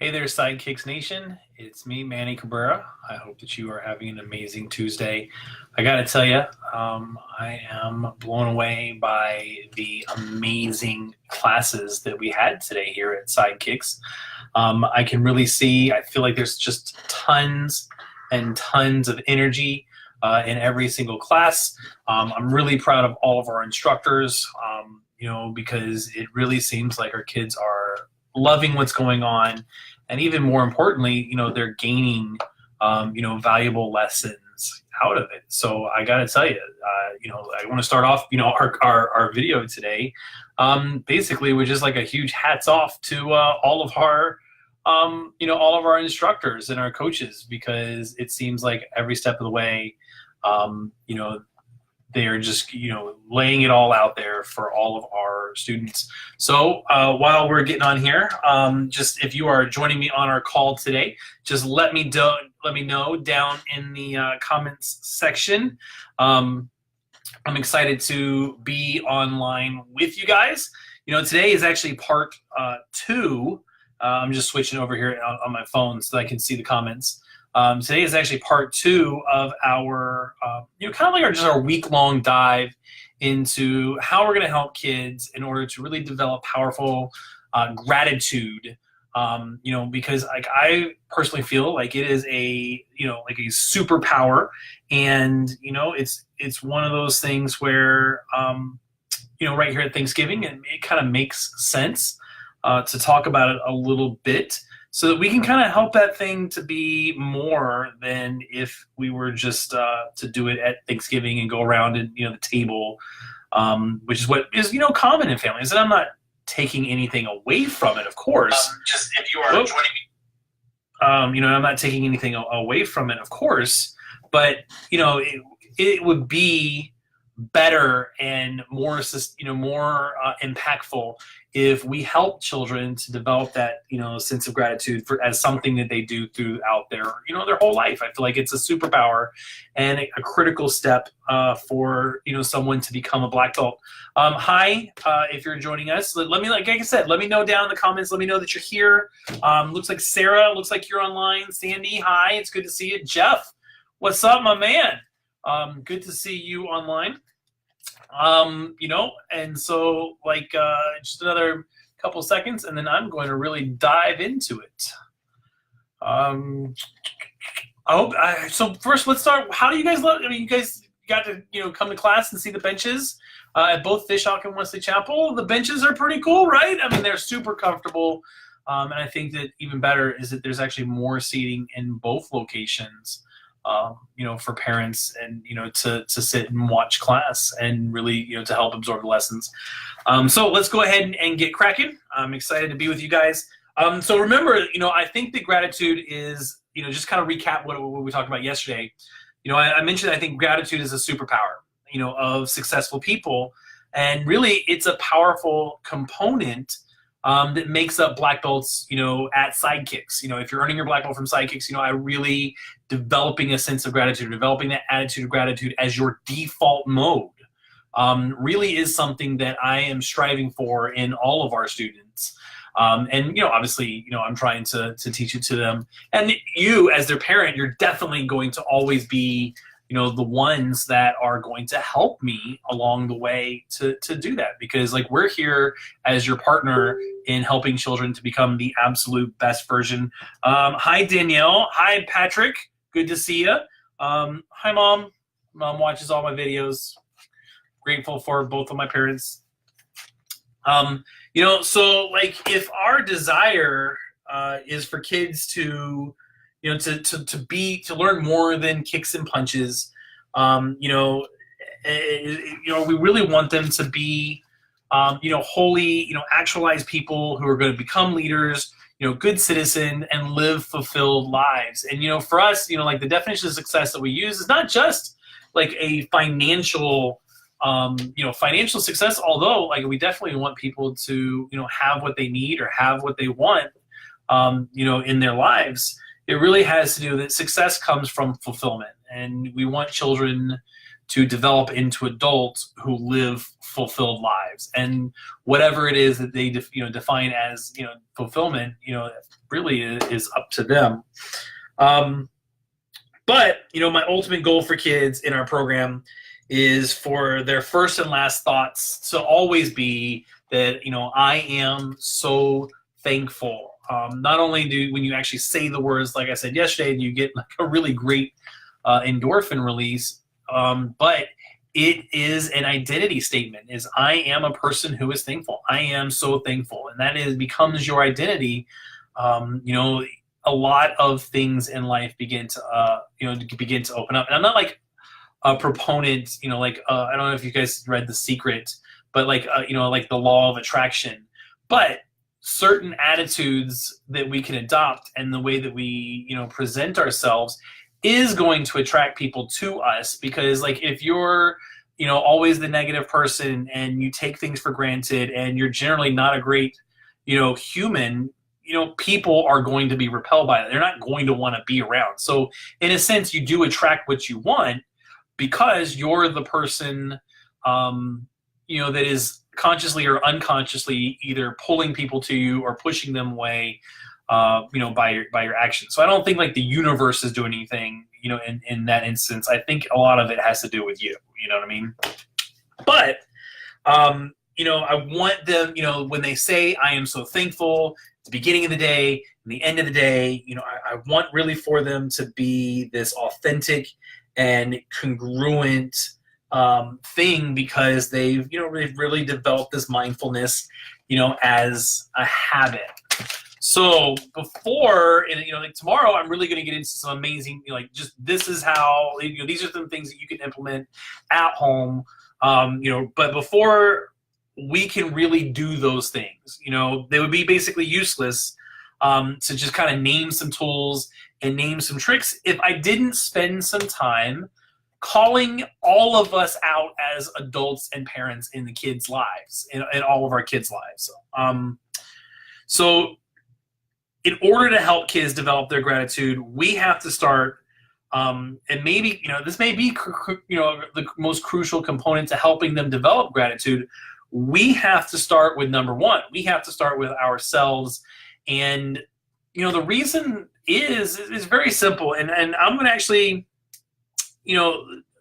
Hey there, Sidekicks Nation. It's me, Manny Cabrera. I hope that you are having an amazing Tuesday. I got to tell you, I am blown away by the amazing classes that we had today here at Sidekicks. I can really see, I feel like there's just tons and tons of energy in every single class. I'm really proud of all of our instructors, because it really seems like our kids are loving what's going on, and even more importantly, they're gaining valuable lessons out of it. So I got to tell you, I want to start off our video today basically with just like a huge hats off to all of our instructors and our coaches, because it seems like every step of the way they're just laying it all out there for all of our students. So while we're getting on here, just if you are joining me on our call today, just let me know down in the comments section. I'm excited to be online with you guys. Today is actually part 2. I'm just switching over here on my phone so that I can see the comments. Today is actually part 2 of our, kind of like our week-long dive into how we're going to help kids in order to really develop powerful gratitude. Because I personally feel like it is a superpower, and it's one of those things where right here at Thanksgiving, it kind of makes sense to talk about it a little bit, so that we can kind of help that thing to be more than if we were just to do it at Thanksgiving and go around and the table, which is what is common in families. And I'm not taking anything away from it, of course. Just if you are joining me, I'm not taking anything away from it, of course. But it would be better and more impactful if we help children to develop that sense of gratitude as something that they do throughout their whole life. I feel like it's a superpower and a critical step for someone to become a black belt. Hi, if you're joining us, let me, like I said, let me know down in the comments. Let me know that you're here. Looks like Sarah, looks like you're online. Sandy, hi, it's good to see you. Jeff, what's up, my man? Good to see you online. And so just another couple seconds, and then I'm going to really dive into it. So first, let's start. How do you guys love? You guys got to come to class and see the benches at both Fishhawk and Wesley Chapel. The benches are pretty cool, right? I mean, they're super comfortable, and I think that even better is that there's actually more seating in both locations. For parents and to sit and watch class and really to help absorb the lessons. So let's go ahead and get cracking. I'm excited to be with you guys. So remember, I think that gratitude is just kind of recap what we talked about yesterday. I mentioned I think gratitude is a superpower of successful people, and really it's a powerful component that makes up black belts, at Sidekicks. If you're earning your black belt from Sidekicks, I really developing a sense of gratitude, developing that attitude of gratitude as your default mode, really is something that I am striving for in all of our students. And obviously, I'm trying to teach it to them. And you, as their parent, you're definitely going to always be the ones that are going to help me along the way to do that, because we're here as your partner in helping children to become the absolute best version. Hi, Danielle. Hi, Patrick. Good to see you. Hi, Mom. Mom watches all my videos. Grateful for both of my parents. So if our desire is for kids to to learn more than kicks and punches. We really want them to be, wholly, actualized people who are going to become leaders, good citizen and live fulfilled lives. And, for us, the definition of success that we use is not just a financial, financial success, although we definitely want people to, have what they need or have what they want, in their lives. It really has to do that success comes from fulfillment, and we want children to develop into adults who live fulfilled lives. And whatever it is that they define as fulfillment, really is up to them. But my ultimate goal for kids in our program is for their first and last thoughts to always be that I am so thankful. Not only when you actually say the words, like I said yesterday, you get like a really great endorphin release, but it is an identity statement. Is I am a person who is thankful. I am so thankful, and that becomes your identity. A lot of things in life begin to open up. And I'm not like a proponent, I don't know if you guys read The Secret, but like the law of attraction. But certain attitudes that we can adopt and the way that we present ourselves is going to attract people to us, because like if you're always the negative person and you take things for granted and you're generally not a great human, people are going to be repelled by it. They're not going to want to be around. So in a sense, you do attract what you want because you're the person that is consciously or unconsciously either pulling people to you or pushing them away by your actions. So I don't think like the universe is doing anything in that instance. I think a lot of it has to do with you. You know what I mean? But I want them, when they say I am so thankful at the beginning of the day and the end of the day, I want really for them to be this authentic and congruent thing, because they've really developed this mindfulness as a habit. So before, like tomorrow, I'm really going to get into some amazing, just this is how, these are some things that you can implement at home, but before we can really do those things, they would be basically useless to just kind of name some tools and name some tricks if I didn't spend some time calling all of us out as adults and parents in the kids' lives, in all of our kids' lives. So in order to help kids develop their gratitude, we have to start, and maybe, this may be, the most crucial component to helping them develop gratitude. We have to start with number one. We have to start with ourselves. And, the reason is very simple. And I'm going to actually,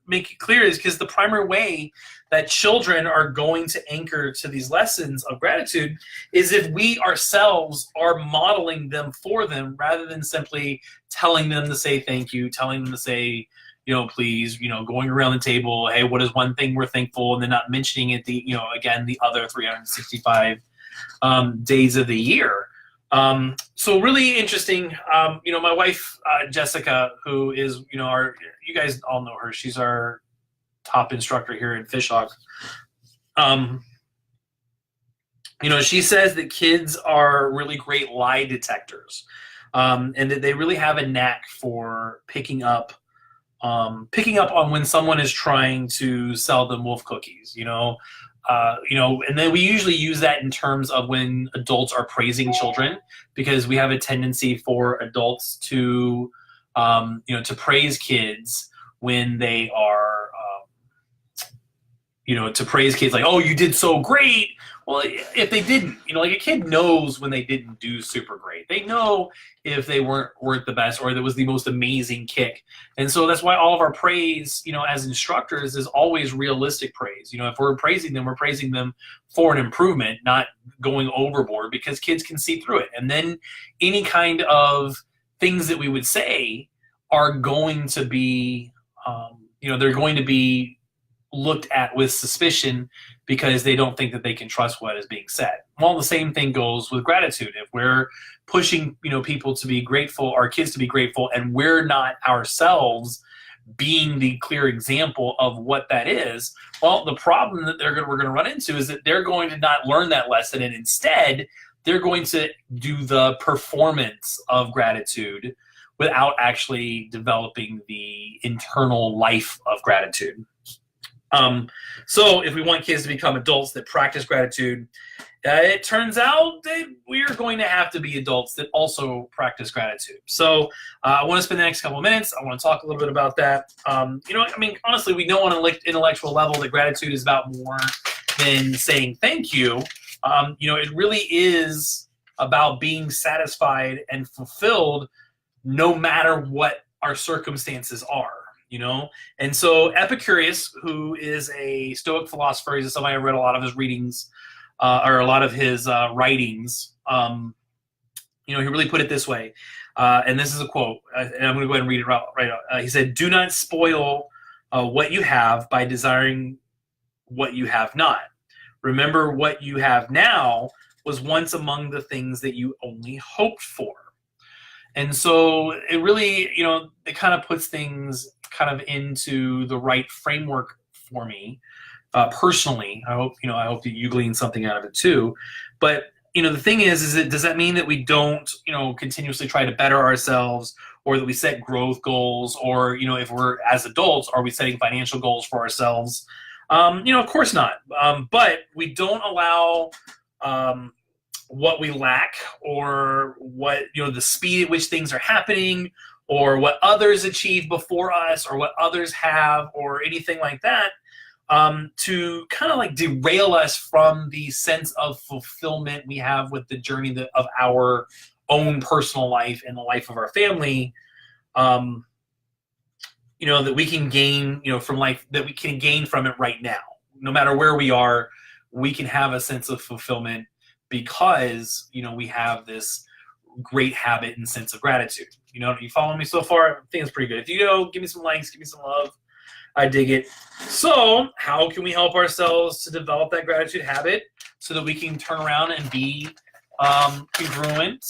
make it clear is because the primary way that children are going to anchor to these lessons of gratitude is if we ourselves are modeling them for them, rather than simply telling them to say thank you, telling them to say, please, going around the table, hey, what is one thing we're thankful, and then not mentioning it the other 365 days of the year. So really interesting. My wife, Jessica, who is, you guys all know her. She's our top instructor here at Fishhawk. She says that kids are really great lie detectors, and that they really have a knack for picking up on when someone is trying to sell them wolf cookies, and then we usually use that in terms of when adults are praising children, because we have a tendency for adults to praise kids when they are, to praise kids like, oh, you did so great. Well, if they didn't, like a kid knows when they didn't do super great. They know if they weren't the best or there was the most amazing kick. And so that's why all of our praise, as instructors, is always realistic praise. If we're praising them for an improvement, not going overboard, because kids can see through it. And then any kind of things that we would say are going to be, they're going to be looked at with suspicion, because they don't think that they can trust what is being said. Well, the same thing goes with gratitude. If we're pushing, people to be grateful, our kids to be grateful, and we're not ourselves being the clear example of what that is, well, the problem that we're going to run into is that they're going to not learn that lesson, and instead they're going to do the performance of gratitude without actually developing the internal life of gratitude. So if we want kids to become adults that practice gratitude, it turns out that we're going to have to be adults that also practice gratitude. So I want to spend the next couple of minutes. I want to talk a little bit about that. Honestly, we know on an intellectual level that gratitude is about more than saying thank you. It really is about being satisfied and fulfilled no matter what our circumstances are. And so Epicurus, who is a Stoic philosopher, he's somebody I read a lot of his readings, or a lot of his writings. He really put it this way, and this is a quote, and I'm going to go ahead and read it right out. He said, "Do not spoil what you have by desiring what you have not. Remember, what you have now was once among the things that you only hoped for." And so it really, it kind of puts things kind of into the right framework for me personally. I hope that you glean something out of it too. But the thing is does that mean that we don't continuously try to better ourselves, or that we set growth goals, or if we're as adults, are we setting financial goals for ourselves? Of course not. But we don't allow what we lack, or what the speed at which things are happening, or what others achieve before us, or what others have, or anything like that, to kind of like derail us from the sense of fulfillment we have with the journey of our own personal life and the life of our family. That we can gain, from life, that we can gain from it right now. No matter where we are, we can have a sense of fulfillment because, we have this great habit and sense of gratitude. You follow me so far? I think it's pretty good. If you give me some likes, give me some love. I dig it. So how can we help ourselves to develop that gratitude habit so that we can turn around and be congruent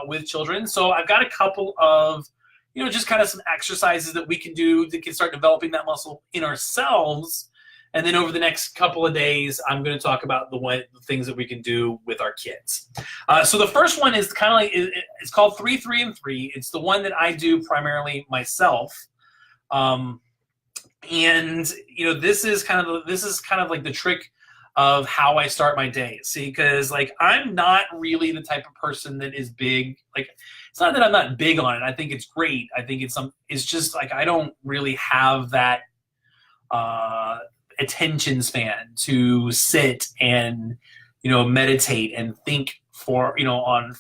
with children? So I've got a couple of, just kind of some exercises that we can do that can start developing that muscle in ourselves. And then over the next couple of days, I'm going to talk about the things that we can do with our kids. So the first one is kind of like, it's called 3, 3, and 3. It's the one that I do primarily myself. This is kind of like the trick of how I start my day. See, because like I'm not really the type of person that is big. Like, it's not that I'm not big on it. I think it's great. I think it's just like I don't really have that attention span to sit and meditate and think for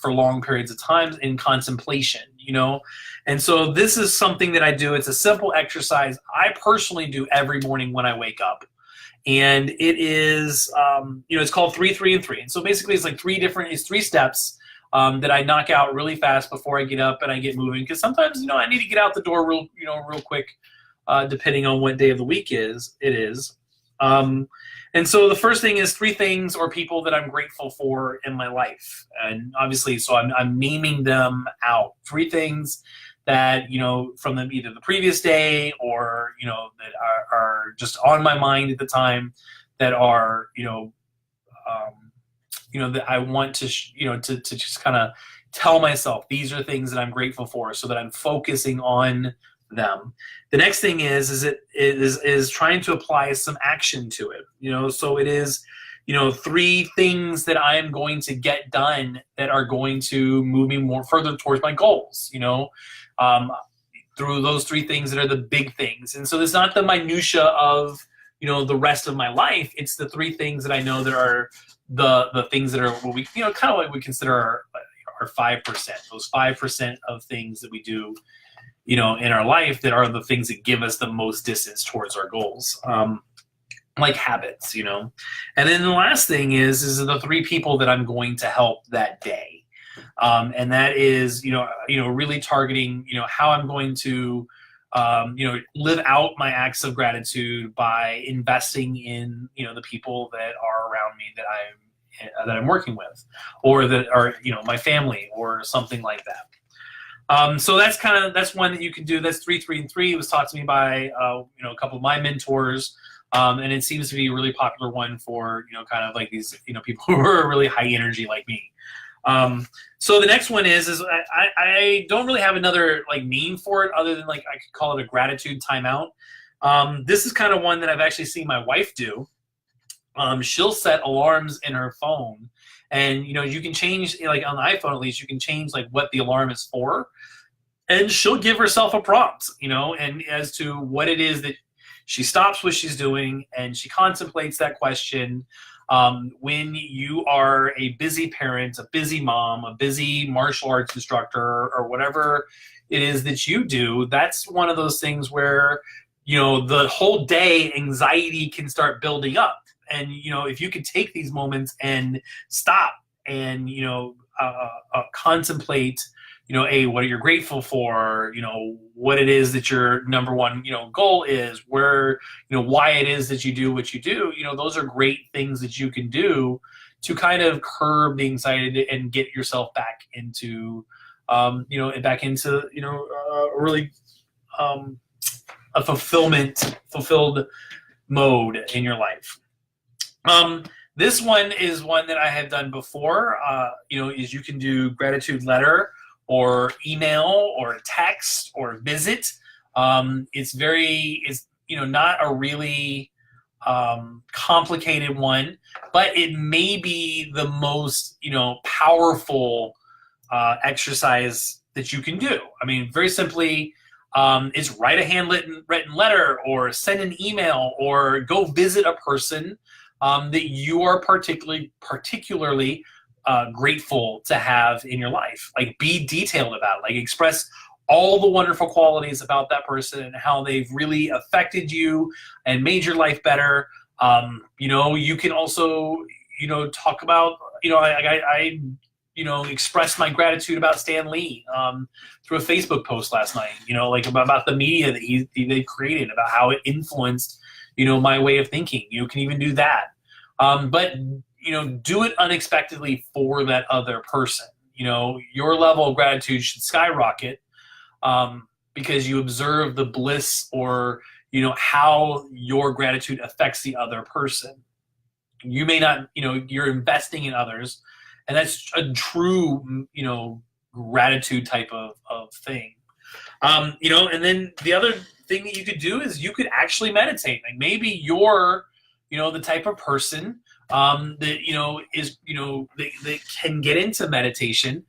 long periods of time in contemplation. And so this is something that I do. It's a simple exercise I personally do every morning when I wake up. And it is, it's called 3, 3, and 3. And so basically it's like three steps that I knock out really fast before I get up and I get moving. Because sometimes, I need to get out the door real quick, depending on what day of the week it is. And so the first thing is 3 things or people that I'm grateful for in my life. And obviously, so I'm naming them out. 3 things that, from either the previous day or, that are just on my mind at the time, that are, that I want to, to just kind of tell myself, these are things that I'm grateful for, so that I'm focusing on them. The next thing is trying to apply some action to it. So it is, 3 things that I am going to get done that are going to move me more further towards my goals. Through those 3 things that are the big things. And so it's not the minutia of the rest of my life. It's the 3 things that I know that are the things that are what we kind of what we consider our 5%. Those 5% of things that we do in our life that are the things that give us the most distance towards our goals, like habits, And then the last thing is the 3 people that I'm going to help that day. And that is, really targeting, how I'm going to, live out my acts of gratitude by investing in, the people that are around me that I'm working with, or that are, my family or something like that. So that's one that you can do. That's 3, 3, and 3. It was taught to me by, a couple of my mentors. And it seems to be a really popular one for, kind of like these, people who are really high energy like me. So the next one is I don't really have another like name for it other than like I could call it a gratitude timeout. This is kind of one that I've actually seen my wife do. She'll set alarms in her phone, and you can change, like on the iPhone at least, you can change like what the alarm is for, and she'll give herself a prompt, and as to what it is that she stops what she's doing and she contemplates that question. When you are a busy parent, a busy mom, a busy martial arts instructor, or whatever it is that you do, that's one of those things where the whole day anxiety can start building up. And if you could take these moments and stop and contemplate what you're grateful for, what it is that your number one goal is, where why it is that you do what you do, those are great things that you can do to kind of curb the anxiety and get yourself back into really a fulfilled mode in your life. This one is one that I have done before. Is you can do gratitude letter or email or text or visit. It's not a really complicated one, but it may be the most powerful exercise that you can do. I mean, very simply, is write a handwritten letter or send an email or go visit a person that you are particularly grateful to have in your life. Like, be detailed about it. Like, express all the wonderful qualities about that person and how they've really affected you and made your life better. You can also talk about I expressed my gratitude about Stan Lee through a Facebook post last night, about the media that they've created, about how it influenced, my way of thinking. You can even do that. But, do it unexpectedly for that other person. Your level of gratitude should skyrocket because you observe the bliss or, how your gratitude affects the other person. You may not, you're investing in others. And that's a true, gratitude type of thing. And then the other thing that you could do is you could actually meditate. Like, maybe you're, the type of person that, is, that can get into meditation.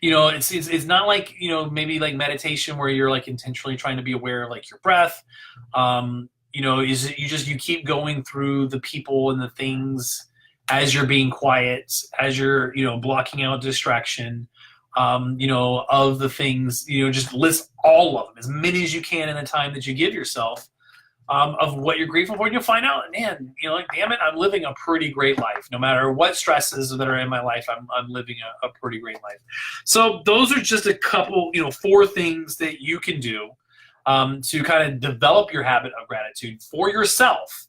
It's not like, maybe like meditation where you're like intentionally trying to be aware of like your breath. You keep going through the people and the things as you're being quiet, as you're, blocking out distraction, of the things, just list all of them, as many as you can in the time that you give yourself, of what you're grateful for. And you'll find out, man, damn it, I'm living a pretty great life. No matter what stresses that are in my life, I'm living a pretty great life. So those are just a couple, 4 things that you can do to kind of develop your habit of gratitude for yourself.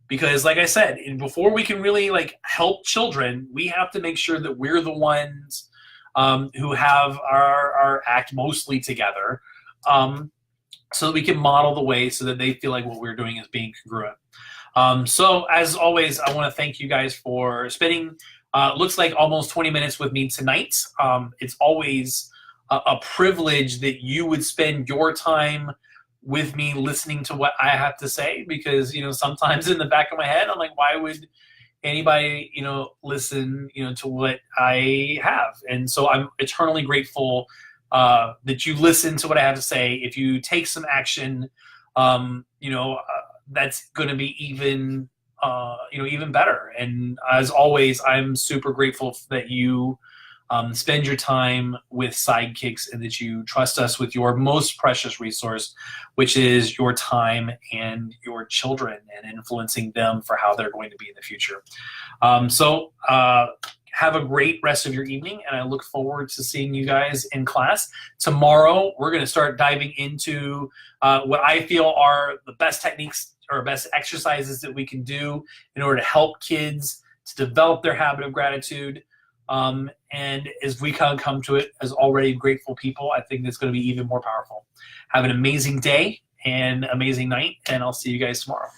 Because like I said, before we can really like help children, we have to make sure that we're the ones who have our act mostly together, so that we can model the way so that they feel like what we're doing is being congruent. So as always, I want to thank you guys for spending looks like almost 20 minutes with me tonight. It's always a privilege that you would spend your time with me listening to what I have to say, because sometimes in the back of my head I'm like, why would anybody listen to what I have? And so I'm eternally grateful that you listen to what I have to say. If you take some action, that's going to be even better. And as always, I'm super grateful that you spend your time with Sidekicks and that you trust us with your most precious resource, which is your time and your children, and influencing them for how they're going to be in the future. So have a great rest of your evening, and I look forward to seeing you guys in class. Tomorrow, we're going to start diving into what I feel are the best techniques or best exercises that we can do in order to help kids to develop their habit of gratitude. And as we kind of come to it as already grateful people, I think it's going to be even more powerful. Have an amazing day and amazing night, and I'll see you guys tomorrow.